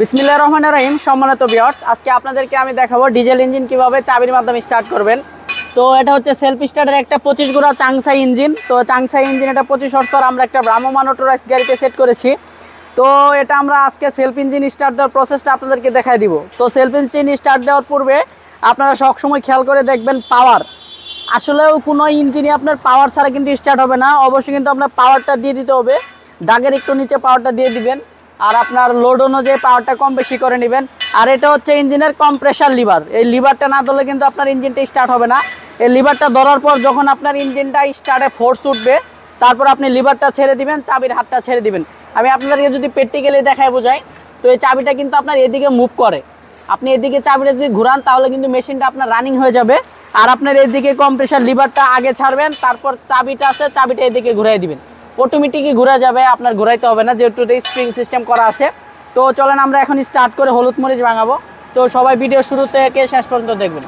বিসমিল্লাহির রহমানির রহিম। সম্মানিত ভিউয়ার্স, আজকে আপনাদেরকে আমি দেখাবো ডিজেল ইঞ্জিন কিভাবে চাবির মাধ্যমে স্টার্ট করবেন। তো এটা হচ্ছে সেলফ স্টার্টের একটা 25 গোড়া চাংসাই ইঞ্জিন। তো চাংসাই ইঞ্জিন এটা 25 হর্সপাওয়ার আমরা একটা ব্রাহ্মমান অটোরাইজ গাড়িতে সেট করেছি। তো এটা আমরা আজকে সেলফ ইঞ্জিন স্টার্ট দেওয়ার প্রসেসটা আপনাদেরকে দেখাই দিব। তো সেলফ ইঞ্জিন স্টার্ট দেওয়ার পূর্বে আপনারা সবসময় খেয়াল করে দেখবেন পাওয়ার। আসলেও কোনো ইঞ্জিনই আপনার পাওয়ার ছাড়া কিন্তু স্টার্ট হবে না। অবশ্যই কিন্তু আপনার পাওয়ারটা দিয়ে দিতে হবে, দাগের একটু নিচে পাওয়ারটা দিয়ে দিবেন, আর আপনার লোড অনুযায়ী পাওয়ারটা কম বেশি করে নেবেন। আর এটা হচ্ছে ইঞ্জিনের কম্প্রেসার লিভার। এই লিভারটা না ধরলে কিন্তু আপনার ইঞ্জিনটা স্টার্ট হবে না। এই লিভারটা ধরার পর যখন আপনার ইঞ্জিনটা স্টার্টে ফোর্স উঠবে, তারপর আপনি লিভারটা ছেড়ে দিবেন, চাবির হাতটা ছেড়ে দিবেন। আমি আপনাদেরকে যদি প্র্যাকটিক্যালি দেখায় বোঝাই, তো এই চাবিটা কিন্তু আপনার এদিকে মুভ করে। আপনি এদিকে চাবিটা যদি ঘুরান তাহলে কিন্তু মেশিনটা আপনার রানিং হয়ে যাবে। আর আপনার এদিকে কম্প্রেসার লিভারটা আগে ছাড়বেন, তারপর চাবিটা আছে, চাবিটা এদিকে ঘুরাই দিবেন, অটোমেটিকই ঘুরে যাবে, আপনার ঘুরাইতে হবে না, যেহেতু স্প্রিং সিস্টেম করা আছে। তো চলেন আমরা এখন স্টার্ট করে হলুদ মরিচ ভাঙাবো। তো সবাই ভিডিও শুরু থেকে শেষ পর্যন্ত দেখবেন।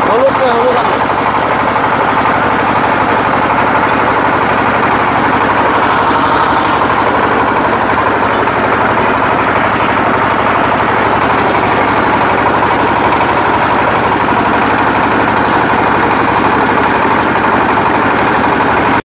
হলুদ